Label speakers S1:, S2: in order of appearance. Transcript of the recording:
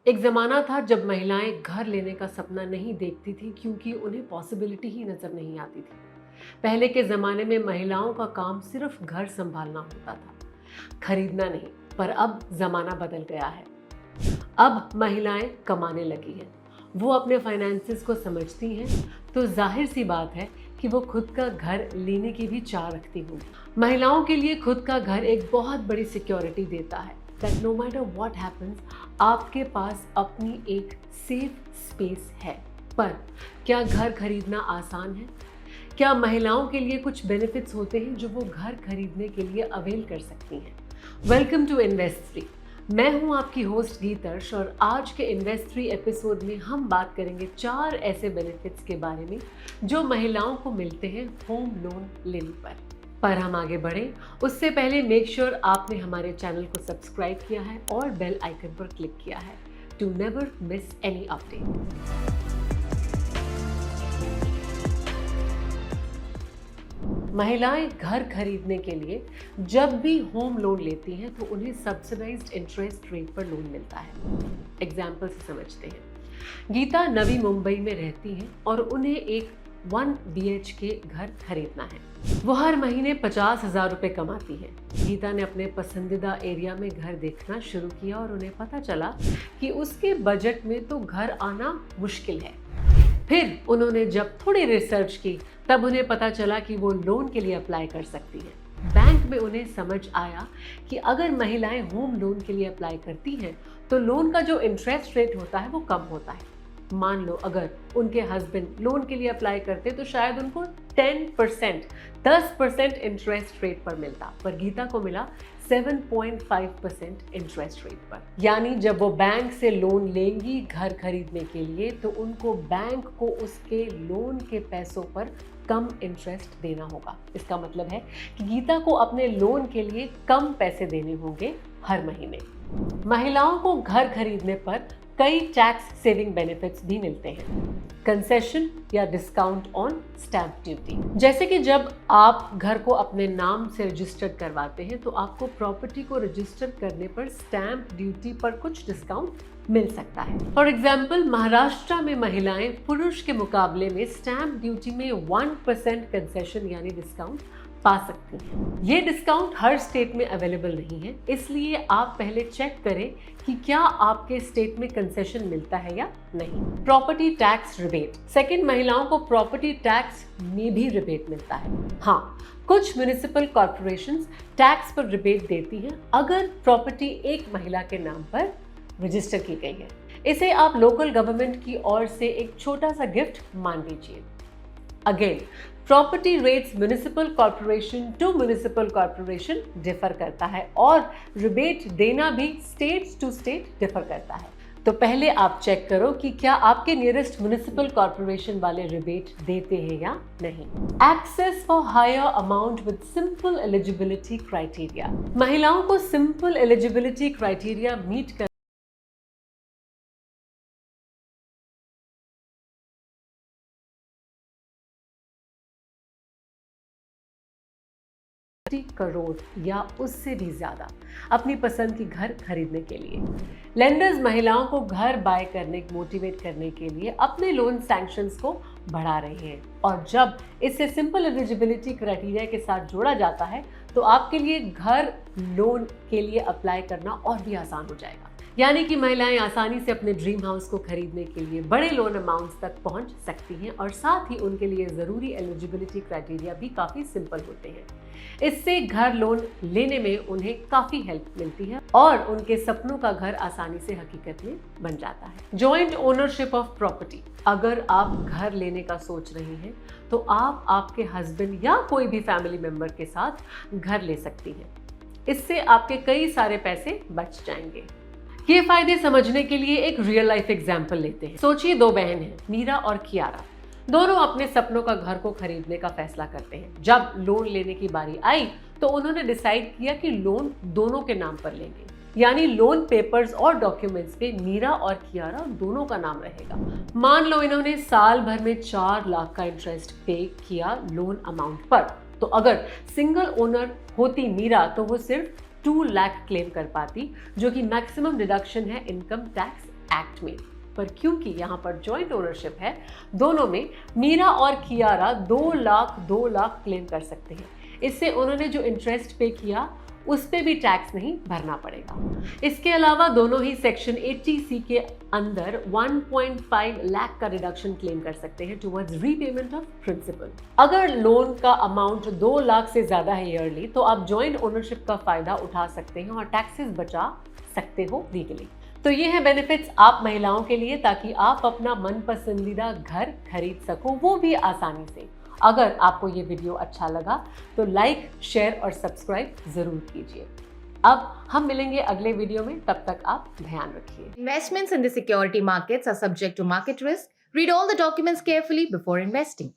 S1: एक ज़माना था जब महिलाएं घर लेने का सपना नहीं देखती थी क्योंकि उन्हें पॉसिबिलिटी ही नज़र नहीं आती थी। पहले के ज़माने में महिलाओं का काम सिर्फ घर संभालना होता था, खरीदना नहीं। पर अब ज़माना बदल गया है। अब महिलाएं कमाने लगी हैं, वो अपने फाइनेंसेस को समझती हैं, तो जाहिर सी बात है कि वो खुद का घर लेने की भी चाह रखती होंगी। महिलाओं के लिए खुद का घर एक बहुत बड़ी सिक्योरिटी देता है that no matter what happens, आपके पास अपनी एक सेफ स्पेस है। पर क्या घर खरीदना आसान है? क्या महिलाओं के लिए कुछ बेनिफिट्स होते हैं जो वो घर खरीदने के लिए अवेल कर सकती हैं? वेलकम टू इन्वेस्ट3। मैं हूं आपकी होस्ट गीतर्श और आज के इन्वेस्ट3 एपिसोड में हम बात करेंगे 4 ऐसे बेनिफिट्स के बारे में जो महिलाओं को मिलते हैं होम लोन लेने पर हम आगे बढ़े उससे पहले मेक श्योर आपने हमारे चैनल को सब्सक्राइब किया है और बेल आइकन पर क्लिक किया है to never miss any update. महिलाएं घर खरीदने के लिए जब भी होम लोन लेती हैं तो उन्हें सब्सिडाइज्ड इंटरेस्ट रेट पर लोन मिलता है। एग्जाम्पल से समझते हैं। गीता नवी मुंबई में रहती हैं और उन्हें एक 1 BHK घर खरीदना है। वो हर महीने 50,000 रुपये कमाती है। गीता ने अपने पसंदीदा एरिया में घर देखना शुरू किया और उन्हें पता चला कि उसके बजट में तो घर आना मुश्किल है। फिर उन्होंने जब थोड़ी रिसर्च की तब उन्हें पता चला कि वो लोन के लिए अप्लाई कर सकती हैं। बैंक में उन्हें समझ आया कि अगर महिलाएं होम लोन के लिए अप्लाई करती हैं तो लोन का जो इंटरेस्ट रेट होता है वो कम होता है। मान लो अगर उनके हस्बैंड लोन के लिए अप्लाई करते तो शायद उनको 10% इंटरेस्ट रेट पर मिलता, पर गीता को मिला 7.5% इंटरेस्ट रेट पर। यानी जब वो बैंक से लोन लेंगी घर खरीदने के लिए तो उनको बैंक को उसके लोन के पैसों पर कम इंटरेस्ट देना होगा। इसका मतलब है कि गीता को अपने लोन के लिए कम पैसे देने होंगे हर महीने। महिलाओं को घर खरीदने पर कई टैक्स सेविंग बेनिफिट्स भी मिलते हैं। कंसेशन या डिस्काउंट ऑन स्टैंप ड्यूटी, जैसे कि जब आप घर को अपने नाम से रजिस्टर्ड करवाते हैं तो आपको प्रॉपर्टी को रजिस्टर करने पर स्टैंप ड्यूटी पर कुछ डिस्काउंट मिल सकता है। फॉर एग्जाम्पल, महाराष्ट्र में महिलाएं पुरुष के मुकाबले में स्टैंप ड्यूटी में 1% कंसेशन यानी डिस्काउंट पा सकती हैं। ये डिस्काउंट हर स्टेट में अवेलेबल नहीं है, इसलिए आप पहले चेक करें कि क्या आपके स्टेट में कंसेशन मिलता है या नहीं। प्रॉपर्टी टैक्स रिबेट, सेकंड, महिलाओं को प्रॉपर्टी टैक्स में भी रिबेट मिलता है। हाँ, कुछ म्युनिसिपल कॉर्पोरेशंस टैक्स पर रिबेट देती हैं अगर प्रॉपर्टी एक महिला के नाम पर रजिस्टर की गई है। इसे आप लोकल गवर्नमेंट की ओर से एक छोटा सा गिफ्ट मान लीजिए। Again, property rates municipal corporation to municipal corporation differ करता है और रिबेट देना भी स्टेट टू स्टेट डिफर करता है। तो पहले आप चेक करो कि क्या आपके नियरेस्ट म्युनिसिपल कॉर्पोरेशन वाले रिबेट देते हैं या नहीं। Access for higher amount with simple eligibility criteria, महिलाओं को सिंपल एलिजिबिलिटी क्राइटेरिया मीट कर करोड़ या उससे भी ज्यादा अपनी पसंद की घर खरीदने के लिए। लेंडर्स महिलाओं को घर बाय करने मोटिवेट करने के लिए अपने लोन सैंक्शंस को बढ़ा रहे हैं और जब इसे सिंपल एलिजिबिलिटी क्राइटेरिया के साथ जोड़ा जाता है तो आपके लिए घर लोन के लिए अप्लाई करना और भी आसान हो जाएगा। यानी कि महिलाएं आसानी से अपने ड्रीम हाउस को खरीदने के लिए बड़े लोन अमाउंट्स तक पहुंच सकती हैं और साथ ही उनके लिए ज़रूरी एलिजिबिलिटी क्राइटेरिया भी काफ़ी सिंपल होते हैं। इससे घर लोन लेने में उन्हें काफ़ी हेल्प मिलती है और उनके सपनों का घर आसानी से हकीकत में बन जाता है। जॉइंट ओनरशिप ऑफ प्रॉपर्टी, अगर आप घर लेने का सोच रहे हैं तो आप आपके हस्बैंड या कोई भी फैमिली मेंबर के साथ घर ले सकती हैं। इससे आपके कई सारे पैसे बच जाएंगे। ये फायदे समझने के लिए एक रियल लाइफ एग्जाम्पल लेते हैं। सोचिए, 2 बहन हैं, मीरा और कियारा। दोनों अपने सपनों का घर को खरीदने का फैसला करते हैं। जब लोन लेने की बारी आई तो उन्होंने डिसाइड किया कि लोन दोनों के नाम पर लेंगे, यानी लोन पेपर्स और डॉक्यूमेंट्स पे मीरा और कियारा दोनों का नाम रहेगा। मान लो इन्होंने साल भर में 4 लाख का इंटरेस्ट पे किया लोन अमाउंट पर, तो अगर सिंगल ओनर होती मीरा तो वो सिर्फ 2 लाख क्लेम कर पाती, जो कि मैक्सिमम डिडक्शन है इनकम टैक्स एक्ट में। पर क्योंकि यहाँ पर जॉइंट ओनरशिप है, दोनों में मीरा और कियारा 2 लाख क्लेम कर सकते हैं। इससे उन्होंने जो इंटरेस्ट पे किया उस पे भी टैक्स नहीं भरना पड़ेगा। इसके अलावा दोनों ही सेक्शन 80C के अंदर 1.5 लाख का रिडक्शन क्लेम कर सकते हैं टुवर्ड्स रीपेमेंट ऑफ प्रिंसिपल। अगर लोन का अमाउंट 2 लाख से ज्यादा है ईयरली, तो आप जॉइंट ओनरशिप का फायदा उठा सकते हैं और टैक्सेस बचा सकते हो लीगली। तो ये है बेनिफिट्स आप महिलाओं के लिए, ताकि आप अपना मन पसंदीदा घर खरीद सको, वो भी आसानी से। अगर आपको ये वीडियो अच्छा लगा तो लाइक, शेयर और सब्सक्राइब जरूर कीजिए। अब हम मिलेंगे अगले वीडियो में, तब तक आप ध्यान रखिए।
S2: Investments in the security markets are subject to market risk. Read all the documents carefully before investing.